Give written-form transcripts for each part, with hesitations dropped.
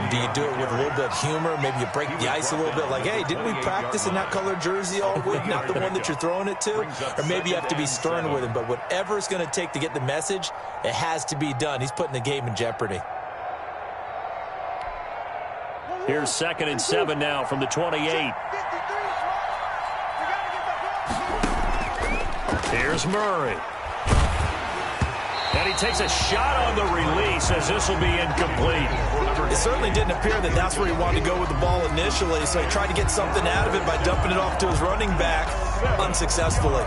Do you do it with a little bit of humor? Maybe you break the ice a little bit, like, hey, didn't we practice in that color jersey all week, not the one that you're throwing it to? Or maybe you have to be stern with him, but whatever it's going to take to get the message, it has to be done. He's putting the game in jeopardy. Here's 2nd and 7 now from the 28. Here's Murray. And he takes a shot on the release as this will be incomplete. It certainly didn't appear that that's where he wanted to go with the ball initially, so he tried to get something out of it by dumping it off to his running back unsuccessfully.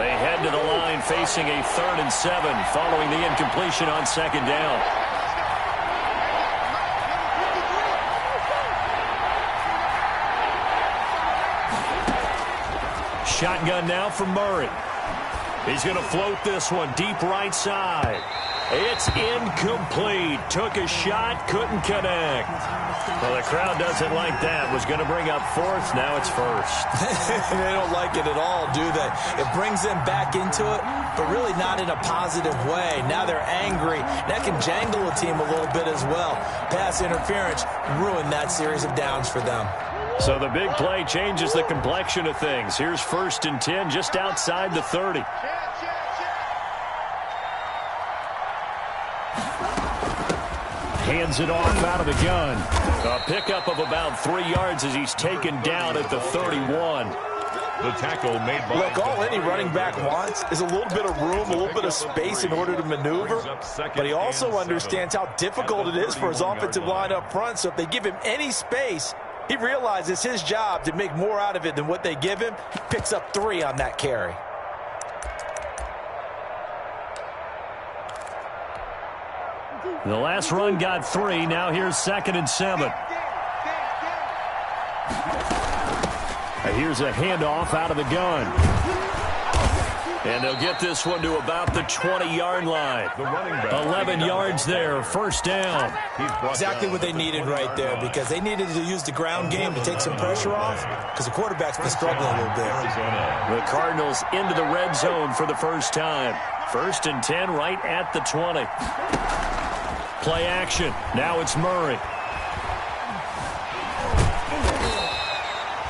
They head to the line facing a 3rd and 7 following the incompletion on 2nd down. Shotgun now for Murray. He's going to float this one deep right side. It's incomplete. Took a shot, couldn't connect. Well, the crowd doesn't like that. Was going to bring up 4th. Now it's 1st. They don't like it at all, do they? It brings them back into it, but really not in a positive way. Now they're angry. That can jangle a team a little bit as well. Pass interference ruined that series of downs for them. So the big play changes the complexion of things. Here's 1st and 10 just outside the 30. Hands it off out of the gun. A pickup of about 3 yards as he's taken down at the 31. The tackle made by... Look, all any running back wants is a little bit of room, a little bit of space in order to maneuver. But he also understands how difficult it is for his offensive line up front. So if they give him any space, he realizes his job to make more out of it than what they give him. He picks up 3 on that carry. The last run got 3. Now here's 2nd and 7. Here's a handoff out of the gun. And they'll get this one to about the 20-yard line. 11 yards there, 1st down. Exactly what they needed right there, because they needed to use the ground game to take some pressure off, because the quarterback's been struggling a little bit. The Cardinals into the red zone for the first time. 1st and 10 right at the 20. Play action. Now it's Murray.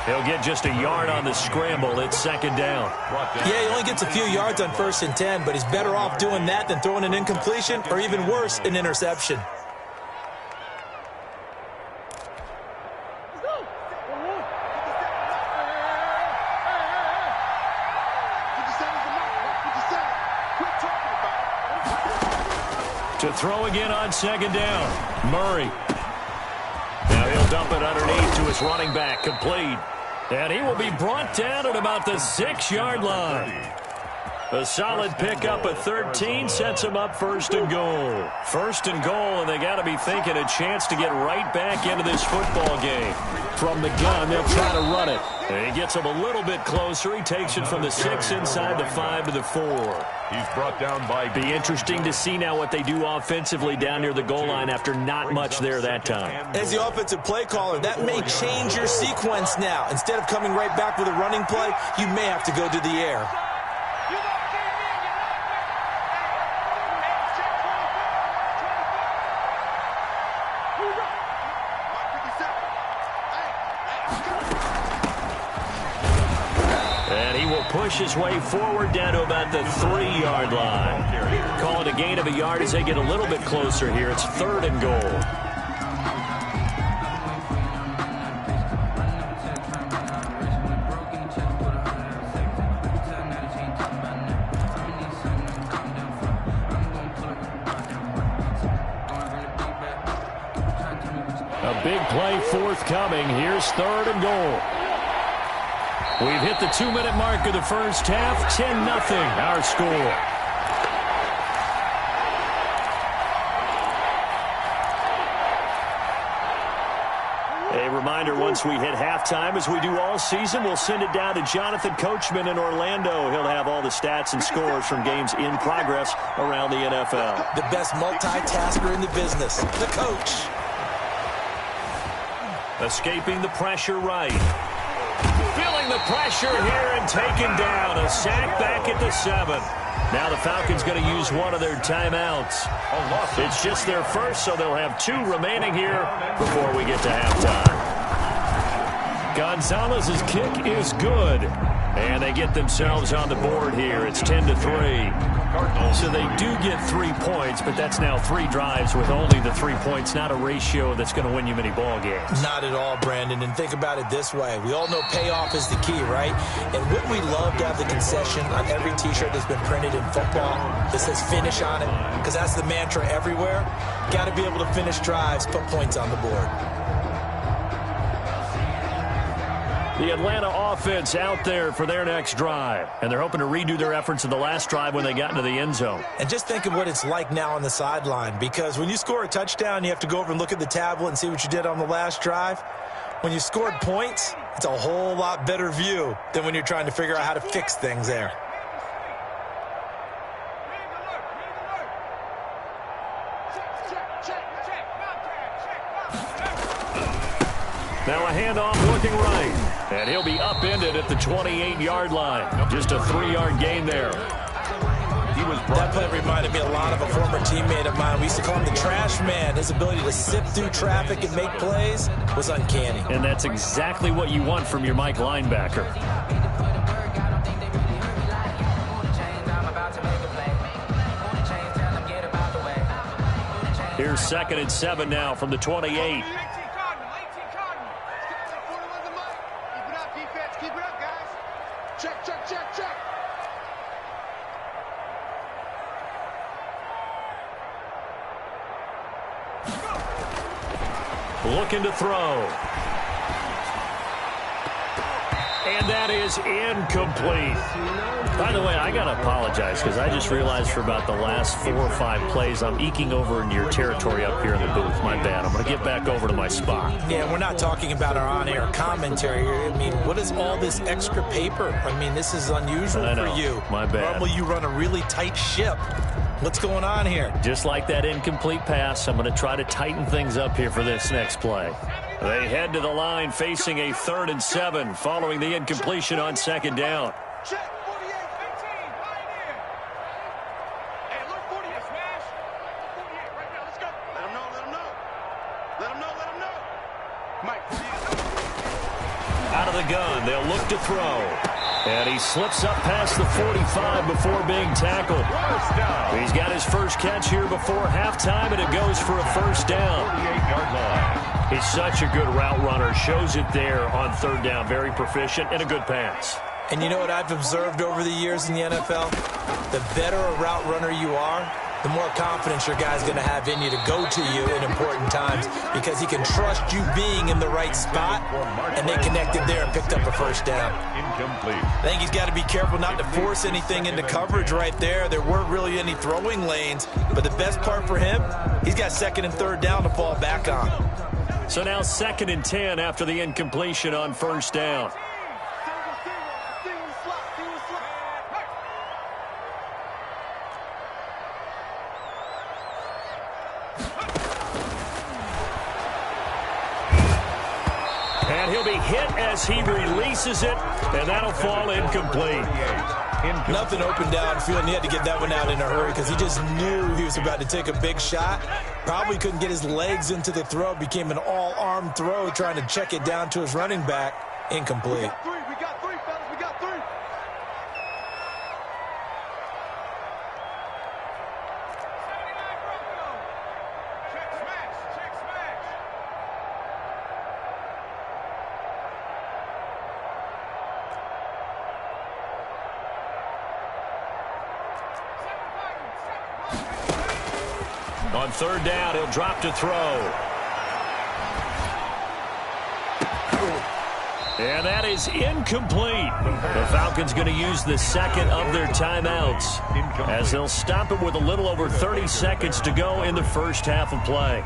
He'll get just a yard on the scramble. It's 2nd down. Yeah, he only gets a few yards on 1st and 10, but he's better off doing that than throwing an incompletion, or even worse, an interception. To throw again on 2nd down. Murray. Now he'll dump it underneath to his running back. Complete. And he will be brought down at about the 6-yard line. A solid pickup at 13 sets him up 1st and goal. 1st and goal, and they got to be thinking a chance to get right back into this football game. From the gun, they'll try to run it. And he gets him a little bit closer. He takes it from the 6 inside the 5 to the 4. He's brought down by... Be interesting to see now what they do offensively down near the goal line after not much there that time. As the offensive play caller, that may change your sequence now. Instead of coming right back with a running play, you may have to go to the air. Push his way forward down to about the 3-yard line. Call it a gain of a yard as they get a little bit closer here. It's 3rd and goal. A big play forthcoming. Here's 3rd and goal. We've hit the 2-minute mark of the first half. 10-0 our score. A reminder, once we hit halftime, as we do all season, we'll send it down to Jonathan Coachman in Orlando. He'll have all the stats and scores from games in progress around the NFL. The best multitasker in the business, the coach. Escaping the pressure right. Filling the pressure here and taken down. A sack back at the 7. Now the Falcons going to use one of their timeouts. It's just their first, so they'll have 2 remaining here before we get to halftime. Gonzalez's kick is good. And they get themselves on the board here. It's 10-3. So they do get 3 points, but that's now 3 drives with only the 3 points, not a ratio that's going to win you many ball games. Not at all, Brandon. And think about it this way. We all know payoff is the key, right? And wouldn't we love to have the concession on every T-shirt that's been printed in football that says finish on it? Because that's the mantra everywhere. Got to be able to finish drives, put points on the board. The Atlanta offense out there for their next drive. And they're hoping to redo their efforts in the last drive when they got into the end zone. And just think of what it's like now on the sideline. Because when you score a touchdown, you have to go over and look at the tablet and see what you did on the last drive. When you scored points, it's a whole lot better view than when you're trying to figure out how to fix things there. Now a handoff looking right. And he'll be upended at the 28-yard line. Just a 3-yard gain there. That play reminded me a lot of a former teammate of mine. We used to call him the trash man. His ability to sift through traffic and make plays was uncanny. And that's exactly what you want from your Mike linebacker. Here's 2nd and 7 now from the 28. Looking to throw. And that is incomplete. By the way, I got to apologize because I just realized for about the last 4 or 5 plays, I'm eking over into your territory up here in the booth. My bad. I'm going to get back over to my spot. Yeah, we're not talking about our on-air commentary here. I mean, what is all this extra paper? I mean, this is unusual for you. My bad. Normally you run a really tight ship. What's going on here? Just like that incomplete pass, I'm going to try to tighten things up here for this next play. They head to the line facing a 3rd and 7 following the incompletion on 2nd down. Check 48, 15, Pioneer. Hey, look, 48, smash. 48, right now, let's go. Let him know, let him know. Let him know, let him know. Mike, 48. Out of the gun, they'll look to throw. And he slips up past the 45 before being tackled. He's got his first catch here before halftime, and it goes for a 1st down. 48-yard line. He's such a good route runner. Shows it there on 3rd down. Very proficient and a good pass. And you know what I've observed over the years in the NFL? The better a route runner you are, the more confidence your guy's going to have in you to go to you in important times because he can trust you being in the right spot, and they connected there and picked up a 1st down. Incomplete. I think he's got to be careful not to force anything into coverage right there. There weren't really any throwing lanes, but the best part for him, he's got 2nd and 3rd down to fall back on. So now 2nd and 10 after the incompletion on 1st down. And he'll be hit as he releases it, and that'll fall incomplete. Nothing open downfield, and he had to get that one out in a hurry because he just knew he was about to take a big shot. Probably couldn't get his legs into the throw. Became an all-arm throw trying to check it down to his running back. Incomplete. We got three, fellas. We got 3. Check smash. Check smash. On 3rd down, he'll drop to throw. And that is incomplete. The Falcons going to use the 2nd of their timeouts as they'll stop it with a little over 30 seconds to go in the first half of play.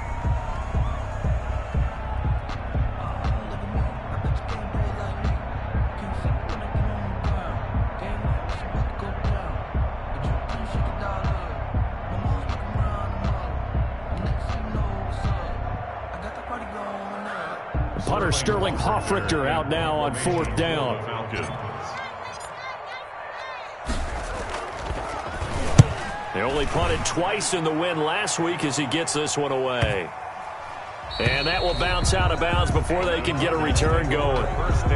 Punter Sterling Hoffrichter out now on 4th down. Falcons. They only punted twice in the win last week as he gets this one away. And that will bounce out of bounds before they can get a return going.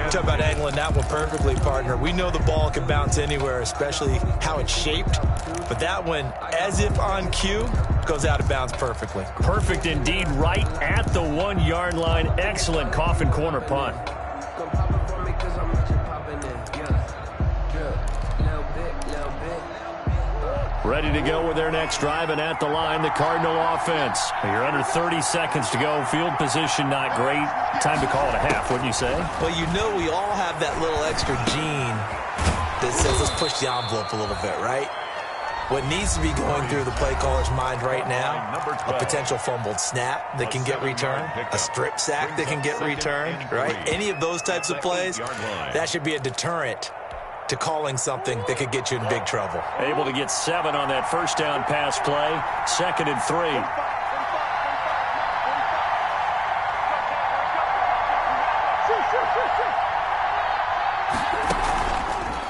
Talk about angling that one perfectly, partner. We know the ball can bounce anywhere, especially how it's shaped. But that one, as if on cue, goes out of bounds perfectly. Perfect indeed, right at the 1-yard line. Excellent coffin corner punt. Ready to go with their next drive, and at the line, the Cardinal offense. You're under 30 seconds to go. Field position not great. Time to call it a half, wouldn't you say? Well, you know we all have that little extra gene that says let's push the envelope a little bit, right? What needs to be going through the play caller's mind right now, a potential fumbled snap that can get returned, a strip sack that can get returned, right? Any of those types of plays, that should be a deterrent to calling something that could get you in big trouble. Able to get 7 on that first down pass play. 2nd and 3.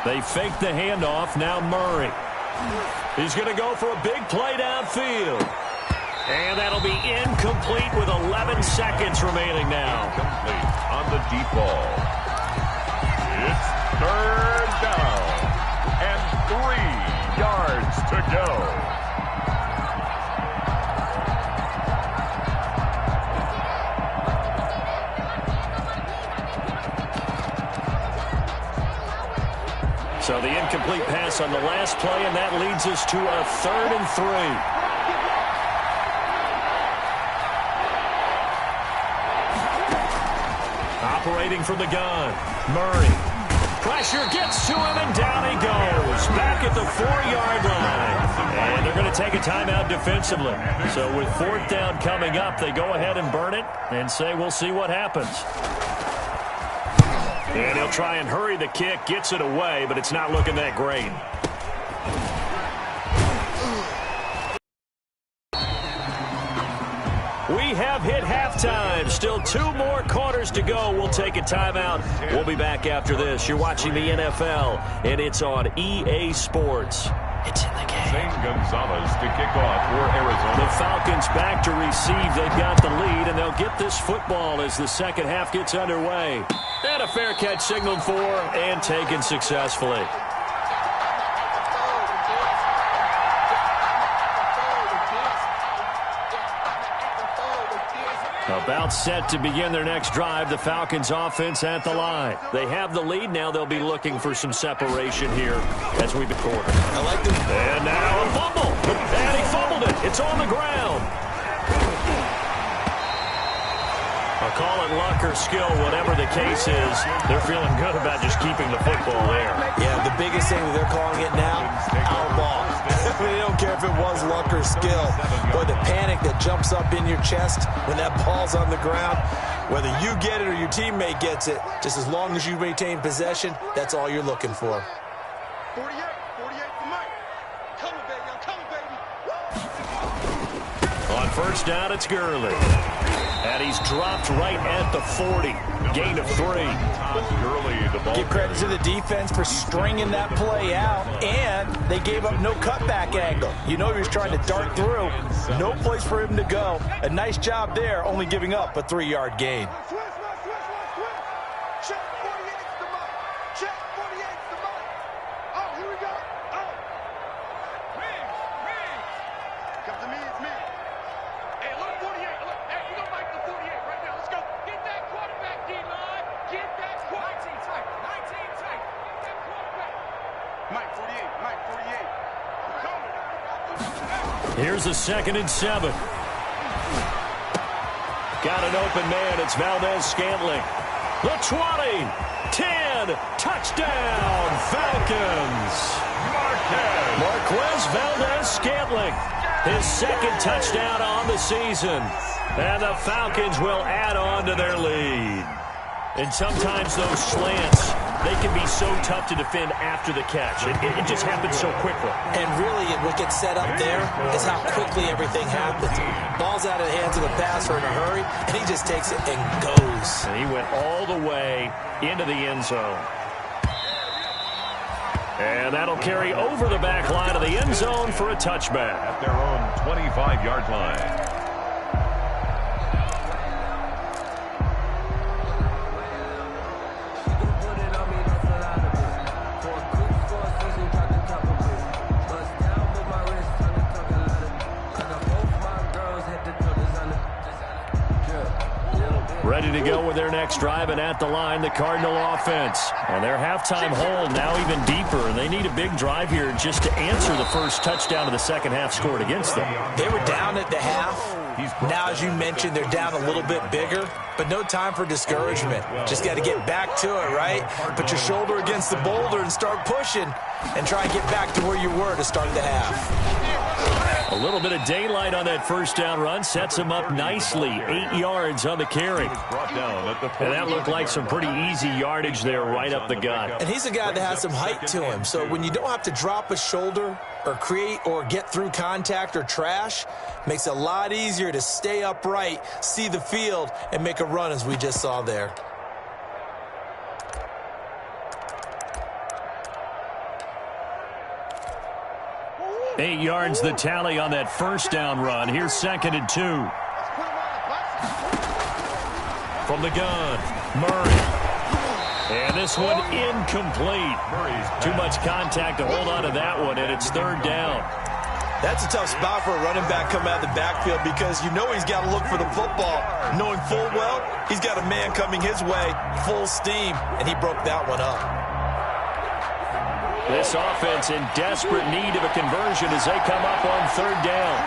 They fake the handoff. Now Murray. He's going to go for a big play downfield. And that'll be incomplete with 11 seconds remaining now. Complete on the deep ball. It's 3rd down and 3 yards to go. So the incomplete pass on the last play, and that leads us to a 3rd and 3. Operating from the gun, Murray. Pressure gets to him, and down he goes. Back at the 4-yard line. And they're going to take a timeout defensively. So with 4th down coming up, they go ahead and burn it and say we'll see what happens. And he'll try and hurry the kick, gets it away, but it's not looking that great. We have hit halftime. Still 2 more quarters to go. We'll take a timeout. We'll be back after this. You're watching the NFL, and it's on EA Sports. It's in the game. Zane Gonzalez to kick off for Arizona. The Falcons back to receive. They've got the lead, and they'll get this football as the second half gets underway. And a fair catch signaled for and taken successfully. About set to begin their next drive, the Falcons offense at the line. They have the lead. Now they'll be looking for some separation here as we record. I like them. And now a fumble. And he fumbled it. It's on the ground. I'll call it luck or skill, whatever the case is. They're feeling good about just keeping the football there. Yeah, the biggest thing that they're calling it now, our ball. They don't care if it was luck or skill. Boy, the panic that jumps up in your chest when that ball's on the ground, whether you get it or your teammate gets it, just as long as you maintain possession, that's all you're looking for. 48 for Mike. Coming, baby. I'm coming, baby. On first down, it's Gurley. And he's dropped right at the 40. Gain of 3. Give credit to the defense for stringing that play out, and they gave up no cutback angle. You know he was trying to dart through. No place for him to go. A nice job there, only giving up a 3-yard gain. Check 48's the Mike. Check 48's the Mike. Oh, here we go. Oh. Come to me, it's me. Hey, look, 48. Look, hey, we're going to Mike the 48 right now. Let's go. Get that quarterback, D-line. Get that quarterback. 19 tight. Get that quarterback. Mike 48. Mike 48. I'm coming. Here's a 2nd and 7. Got an open man. It's Valdez-Scantling. The 20. 10. Touchdown, Falcons. Marquez Valdez-Scantling. His 2nd touchdown on the season. And the Falcons will add on to their lead. And sometimes those slants, they can be so tough to defend after the catch. It just happens so quickly. And really, what gets set up there is how quickly everything happens. Ball's out of the hands of the passer in a hurry, and he just takes it and goes. And he went all the way into the end zone. And that'll carry over the back line of the end zone for a touchback. At their own 25-yard line. Ready to go with their next drive, and at the line, the Cardinal offense. And their halftime hole now even deeper, and they need a big drive here just to answer the first touchdown of the second half scored against them. They were down at the half. Now, as you mentioned, they're down a little bit bigger, but no time for discouragement. Just got to get back to it, right? Put your shoulder against the boulder and start pushing and try and get back to where you were to start the half. A little bit of daylight on that first down run sets him up nicely. 8 yards on the carry. And that looked like some pretty easy yardage there right up the gut. And he's a guy that has some height to him. So when you don't have to drop a shoulder or create or get through contact or trash, makes it a lot easier to stay upright, see the field, and make a run as we just saw there. Eight yards the tally on that first down run. Here's 2nd and 2. From the gun, Murray. And this one incomplete. Too much contact to hold on to that one, and it's 3rd down. That's a tough spot for a running back coming out of the backfield because you know he's got to look for the football, knowing full well he's got a man coming his way, full steam, and he broke that one up. This offense in desperate need of a conversion as they come up on 3rd down.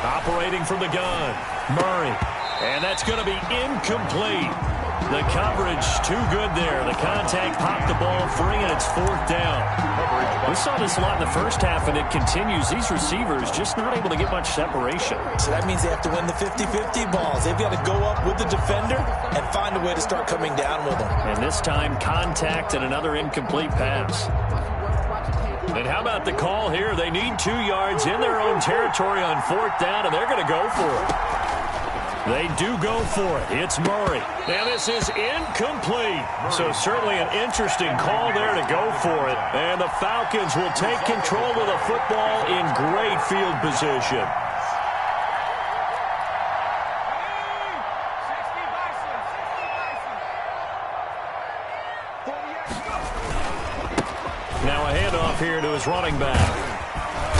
Operating from the gun, Murray. And that's going to be incomplete. The coverage too good there. The contact popped the ball free, and it's 4th down. We saw this a lot in the first half, and it continues. These receivers just not able to get much separation. So that means they have to win the 50-50 balls. They've got to go up with the defender and find a way to start coming down with them. And this time, contact and another incomplete pass. And how about the call here? They need 2 yards in their own territory on 4th down, and they're going to go for it. They do go for it. It's Murray. Now this is incomplete. So certainly an interesting call there to go for it. And the Falcons will take control of the football in great field position. Now a handoff here to his running back.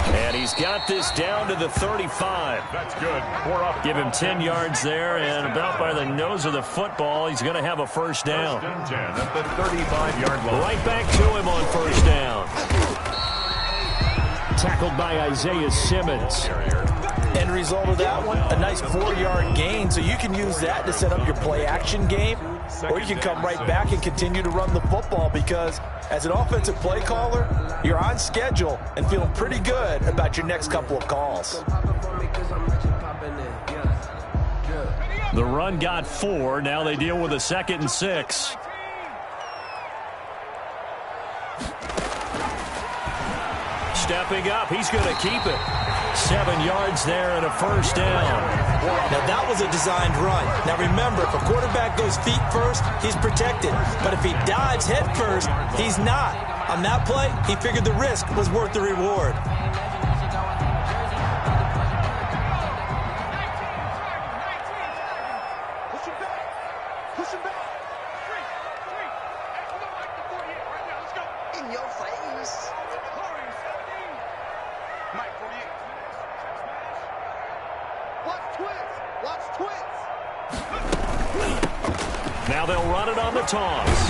And he's got this down to the 35. That's good. 4 up. Give him 10 yards there, and about by the nose of the football, he's going to have a first down. 10 at the 35-yard line. Right back to him on first down. Tackled by Isaiah Simmons. End result of that one, a nice 4-yard gain, so you can use that to set up your play-action game, or you can come right back and continue to run the football because as an offensive play caller, you're on schedule and feeling pretty good about your next couple of calls. The run got 4. Now they deal with a 2nd and 6. Stepping up, he's going to keep it. 7 yards there and a first down. Now that was a designed run. Now remember, if a quarterback goes feet first, he's protected. But if he dives head first, he's not. On that play, he figured the risk was worth the reward. Now they'll run it on the toss.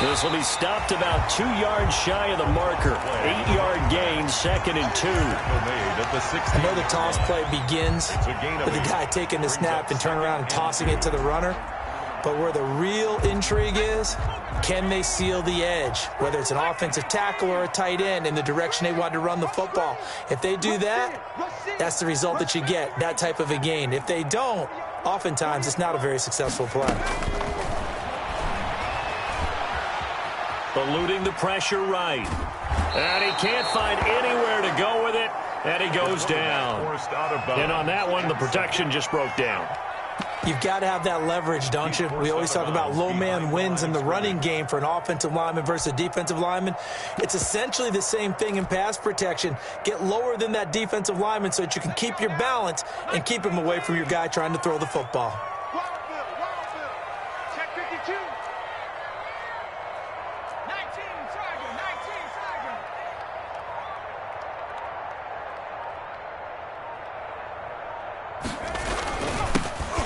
This will be stopped about 2 yards shy of the marker. 8-yard gain, 2nd and 2. I know the toss play begins with the guy taking the snap and turning around and tossing it to the runner. But where the real intrigue is, can they seal the edge? Whether it's an offensive tackle or a tight end in the direction they want to run the football. If they do that, that's the result that you get, that type of a gain. If they don't, oftentimes it's not a very successful play. Eluding the pressure right. And he can't find anywhere to go with it. And he goes down. And on that one, the protection just broke down. You've got to have that leverage, don't you? We always talk about low man wins in the running game for an offensive lineman versus a defensive lineman. It's essentially the same thing in pass protection. Get lower than that defensive lineman so that you can keep your balance and keep him away from your guy trying to throw the football. Check 52. 19, Tiger, 19, Tiger.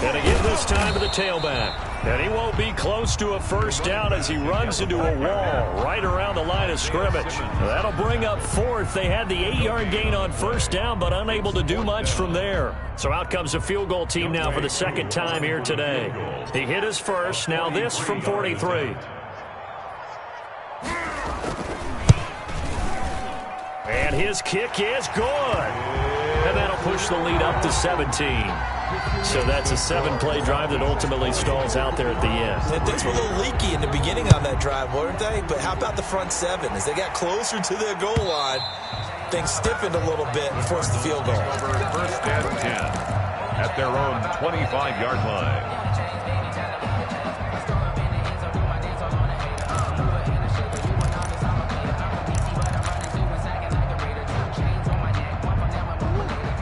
And again this time to the tailback. And he won't be close to a first down as he runs into a wall right around the line of scrimmage. That'll bring up fourth. They had the 8-yard gain on first down, but unable to do much from there. So out comes a field goal team now for the second time here today. He hit his first. Now this from 43. And his kick is good. And that'll push the lead up to 17. So that's a 7-play drive that ultimately stalls out there at the end. And things were a little leaky in the beginning on that drive, weren't they? But how about the front seven? As they got closer to their goal line, things stiffened a little bit and forced the field goal. First and 10 at their own 25-yard line.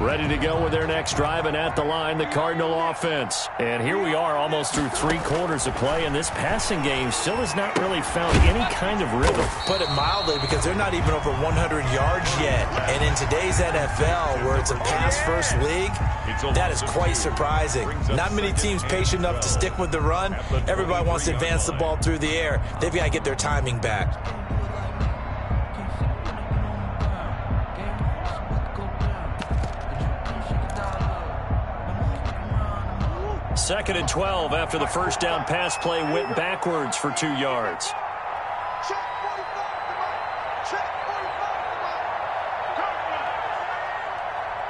Ready to go with their next drive, and at the line, the Cardinal offense. And here we are almost through 3 quarters of play, and this passing game still has not really found any kind of rhythm. Put it mildly, because they're not even over 100 yards yet. And in today's NFL, where it's a pass-first league, that is quite surprising. Not many teams patient enough to stick with the run. Everybody wants to advance the ball through the air. They've got to get their timing back. Second and 12 after the first down pass play went backwards for 2 yards. Check 45. Check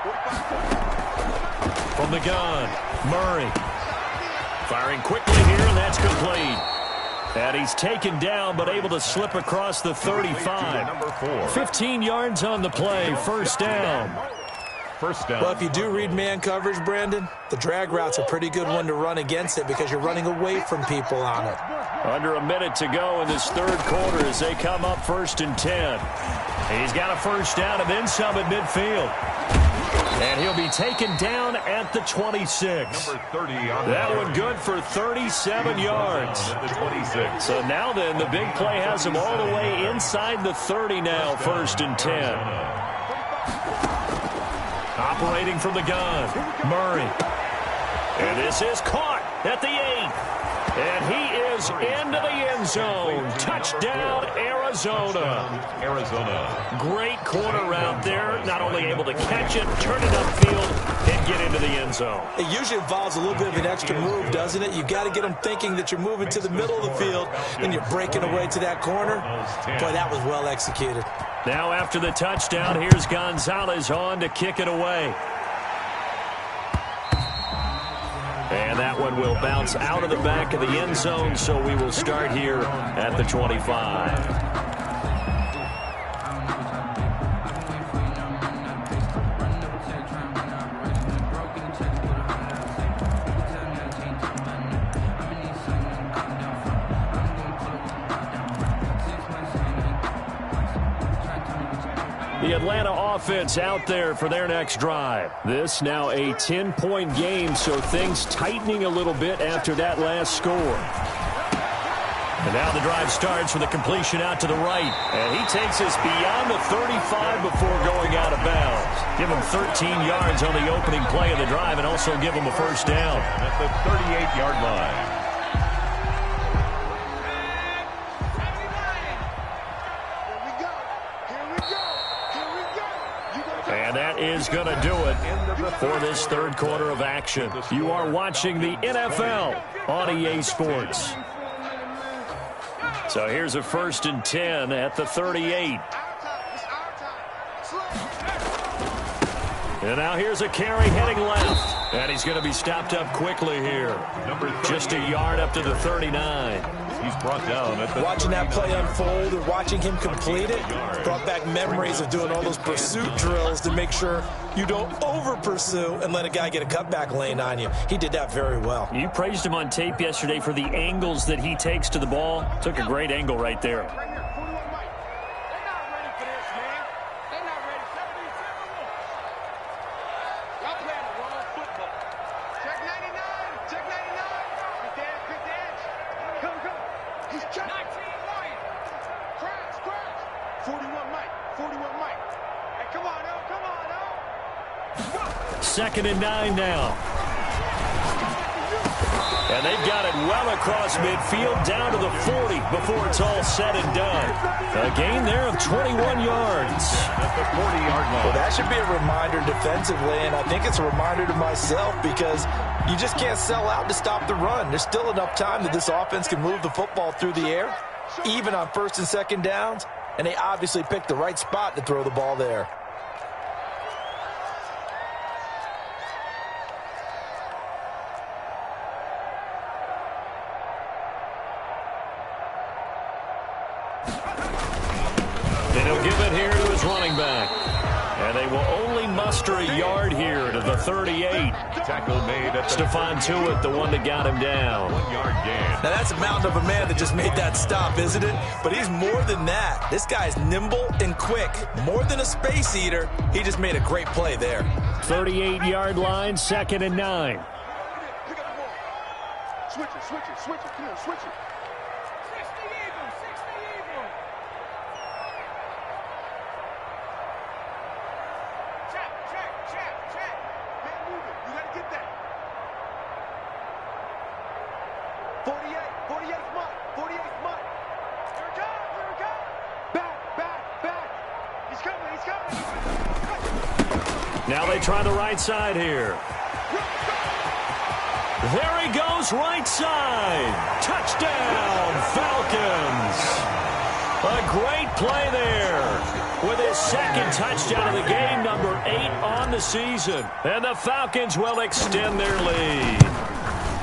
45. From the gun, Murray. Firing quickly here, and that's complete. And he's taken down, but able to slip across the 35. 15 yards on the play, first down. First down. Well, if you do read man coverage, Brandon, the drag route's a pretty good one to run against it because you're running away from people on it. Under a minute to go in this third quarter as they come up first and 10. He's got a first down and then some at midfield. And he'll be taken down at the 26. Number 30 on that one good for 37 yards. At the 26. So now then, the big play has him all the way inside the 30 now, first and 10. Operating from the gun, Murray. And this is caught at the 8. And he is into the end zone. Touchdown, Arizona. Great corner route there. Not only able to catch it, turn it upfield, and get into the end zone. It usually involves a little bit of an extra move, doesn't it? You've got to get them thinking that you're moving to the middle of the field and you're breaking away to that corner. Boy, that was well executed. Now after the touchdown, here's Gonzalez on to kick it away. And that one will bounce out of the back of the end zone, so we will start here at the 25. The Atlanta offense out there for their next drive. This now a 10-point game, so things tightening a little bit after that last score. And now the drive starts with a completion out to the right. And he takes us beyond the 35 before going out of bounds. Give him 13 yards on the opening play of the drive and also give him a first down. At the 38-yard line. And that is going to do it for this third quarter of action. You are watching the NFL on EA Sports. So here's a first and 10 at the 38. And now here's a carry heading left. And he's going to be stopped up quickly here. Just a yard up to the 39. He's brought down at the Watching that play unfold and watching him complete it brought back memories of doing all those pursuit drills to make sure you don't over-pursue and let a guy get a cutback lane on you. He did that very well. You praised him on tape yesterday for the angles that he takes to the ball. Took a great angle right there. Second and 9 now. And they've got it well across midfield down to the 40 before it's all said and done. A gain there of 21 yards. At the 40-yard line. Well, that should be a reminder defensively, and I think it's a reminder to myself because you just can't sell out to stop the run. There's still enough time that this offense can move the football through the air, even on first and second downs, and they obviously picked the right spot to throw the ball there. And he'll give it here to his running back. And they will only muster a yard here to the 38. Tackle made at the Stephon Tuitt, the one that got him down. 1-yard gain. Now, that's a mountain of a man that just made that stop, isn't it? But he's more than that. This guy's nimble and quick. More than a space eater, he just made a great play there. 38-yard line, second and 9. Pick up the ball. Switch it, switch it, switch it. Come on, switch it. 60 even, 60 even. Check, check, check, check. Man, move it. You gotta get that. 48, 48's mine. 48's mine. Here it comes, here it comes. Back, back, back. He's coming, he's coming. Now they try the right side here. There he goes, right side. Touchdown, Falcons. A great play there with his second touchdown of the game, number 8 on the season. And the Falcons will extend their lead.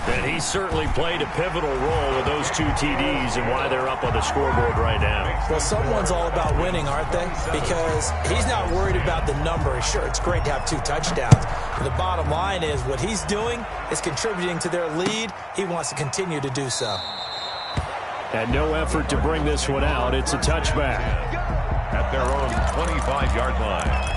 And he certainly played a pivotal role with those 2 TDs and why they're up on the scoreboard right now. Well, someone's all about winning, aren't they? Because he's not worried about the number. Sure, it's great to have 2 touchdowns. But the bottom line is what he's doing is contributing to their lead. He wants to continue to do so. And no effort to bring this one out. It's a touchback. At their own 25-yard line.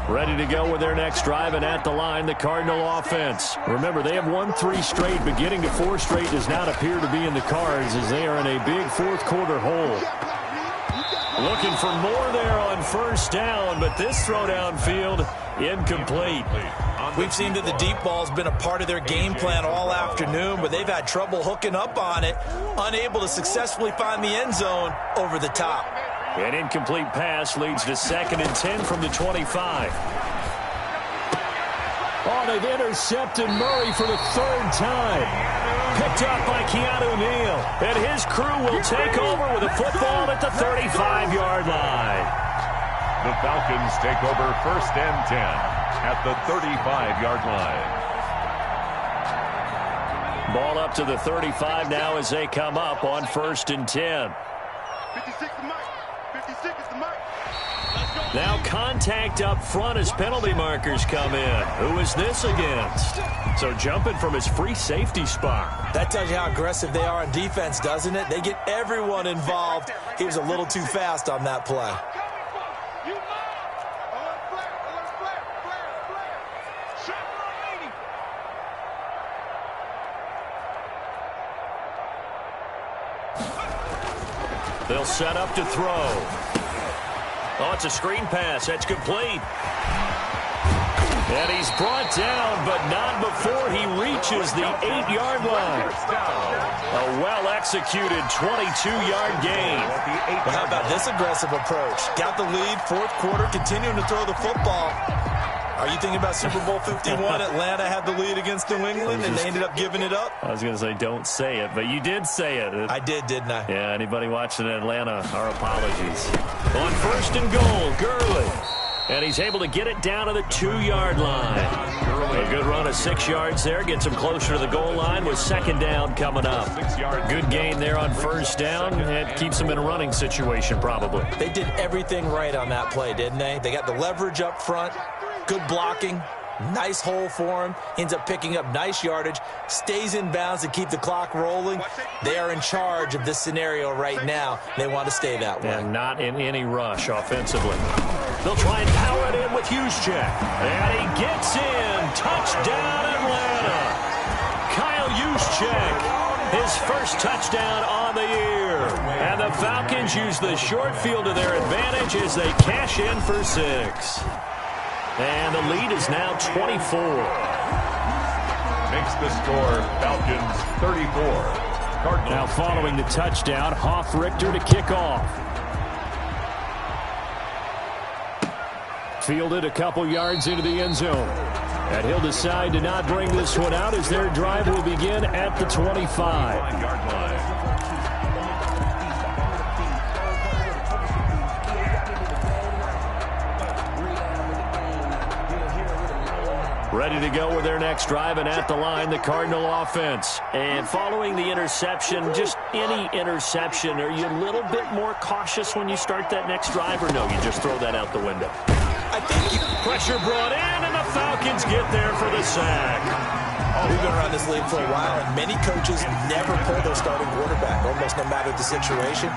Ready to go with their next drive, and at the line, the Cardinal offense. Remember, they have won 3 straight, but getting to 4 straight does not appear to be in the cards as they are in a big fourth-quarter hole. Looking for more there on first down, but this throw downfield, incomplete. We've seen that the deep ball's been a part of their game plan all afternoon, but they've had trouble hooking up on it, unable to successfully find the end zone over the top. An incomplete pass leads to 2nd and 10 from the 25. Oh, they've intercepted Murray for the 3rd time. Picked up by Keanu Neal. And his crew will take over with a football at the 35-yard line. The Falcons take over 1st and 10 at the 35-yard line. Ball up to the 35 now as they come up on 1st and 10. 56 is mine. 56 is the mark. Let's go. Now contact up front as penalty markers come in. Who is this against? So jumping from his free safety spot. That tells you how aggressive they are on defense, doesn't it? They get everyone involved. He was a little too fast on that play. You know. Alert flare, alert flare, flare, flare. Shot from 80. They'll set up to throw. Oh, it's a screen pass. That's complete. And he's brought down, but not before he reaches the 8-yard line. A well-executed 22-yard gain. Well, how about this aggressive approach? Got the lead, 4th quarter, continuing to throw the football. Are you thinking about Super Bowl 51? Atlanta had the lead against New England, and they ended up giving it up? I was going to say don't say it, but you did say it. I did, didn't I? Yeah, anybody watching Atlanta, our apologies. On first and goal, Gurley. And he's able to get it down to the 2-yard line. A good run of 6 yards there. Gets him closer to the goal line with second down coming up. Good gain there on first down. It keeps him in a running situation probably. They did everything right on that play, didn't they? They got the leverage up front, good blocking, nice hole for him, ends up picking up nice yardage, stays in bounds to keep the clock rolling. They are in charge of this scenario right now. They want to stay that way. And not in any rush offensively. They'll try and power it in with Juszczyk. And he gets in. Touchdown, Atlanta. Kyle Juszczyk, his first touchdown on the year. And the Falcons use the short field to their advantage as they cash in for 6. And the lead is now 24. Makes the score Falcons 34. Cardinals. Now following the touchdown, Hofrichter to kick off. Fielded a couple yards into the end zone. And he'll decide to not bring this one out as their drive will begin at the 25. Ready to go with their next drive, and at the line, the Cardinal offense. And following the interception, just any interception, are you a little bit more cautious when you start that next drive, or no, you just throw that out the window? I think Pressure brought in, and the Falcons get there for the sack. we've been around this league for a while, and many coaches never pull their starting quarterback, almost no matter the situation.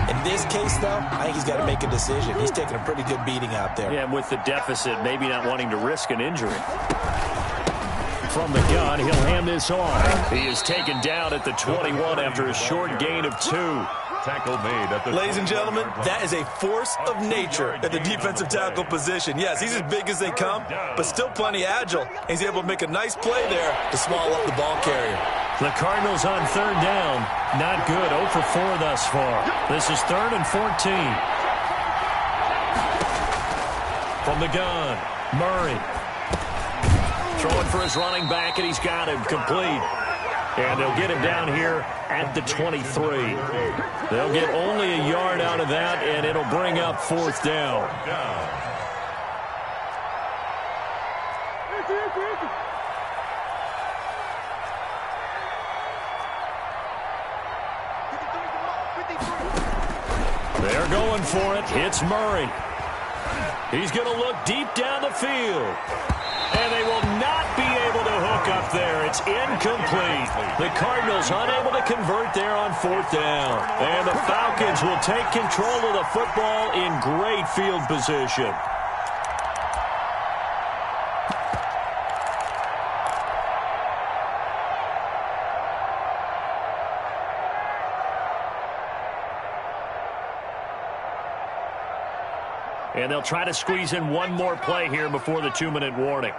In this case, though, I think he's got to make a decision. He's taking a pretty good beating out there. Yeah, and with the deficit, maybe not wanting to risk an injury. From the gun, he'll hand this off. He is taken down at the 21 after a short gain of 2. Tackle made at the Ladies and gentlemen, that is a force of nature at the defensive tackle position. Yes, he's as big as they come, but still plenty agile. He's able to make a nice play there to swallow up the ball carrier. The Cardinals on third down. Not good. 0 for 4 thus far. This is 3rd and 14. From the gun, Murray. Throwing for his running back, and he's got him complete. And they'll get him down here at the 23. They'll get only a yard out of that, and it'll bring up 4th down. They're going for it. It's Murray. He's going to look deep down the field. And they will not be able to hook up there. It's incomplete. The Cardinals unable to convert there on 4th down. And the Falcons will take control of the football in great field position. And they'll try to squeeze in one more play here before the 2-minute warning.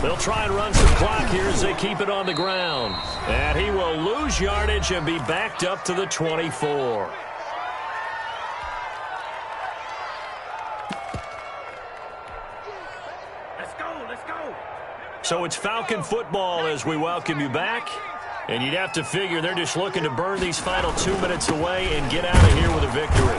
They'll try and run some clock here as they keep it on the ground. And he will lose yardage and be backed up to the 24. Let's go. So it's Falcon football as we welcome you back. And you'd have to figure they're just looking to burn these final 2 minutes away and get out of here with a victory.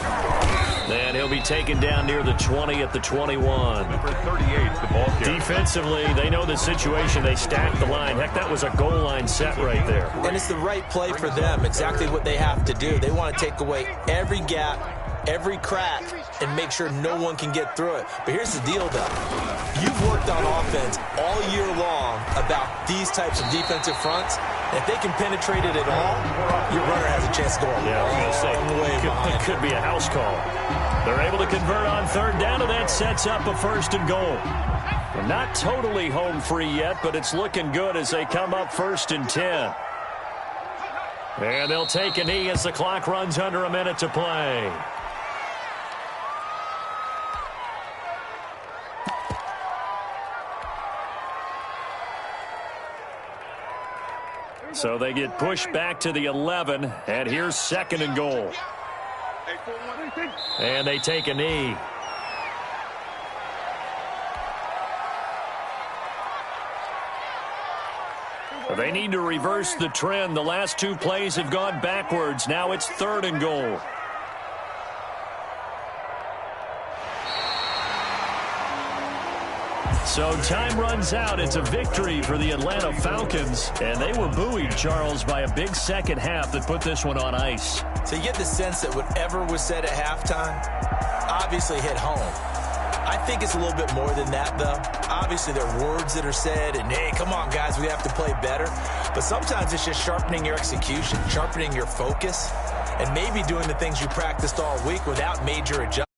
And he'll be taken down near the 20 at the 21. Number 38, the ball carrier. Defensively, they know the situation. They stacked the line. Heck, that was a goal line set right there. And it's the right play for them, exactly what they have to do. They want to take away every gap, every crack, and make sure no one can get through it. But here's the deal, though. You've worked on offense all year long about these types of defensive fronts. And if they can penetrate it at all, your runner has a chance to go a long way behind. It could be a house call. They're able to convert on third down, and that sets up a 1st and goal. They're not totally home free yet, but it's looking good as they come up 1st and 10. And they'll take a knee as the clock runs under a minute to play. So they get pushed back to the 11, and here's 2nd and goal. And they take a knee. They need to reverse the trend. The last two plays have gone backwards. Now it's 3rd and goal. So time runs out. It's a victory for the Atlanta Falcons. And they were buoyed, Charles, by a big second half that put this one on ice. So you get the sense that whatever was said at halftime obviously hit home. I think it's a little bit more than that, though. Obviously, there are words that are said, and, hey, come on, guys, we have to play better. But sometimes it's just sharpening your execution, sharpening your focus, and maybe doing the things you practiced all week without major adjustments.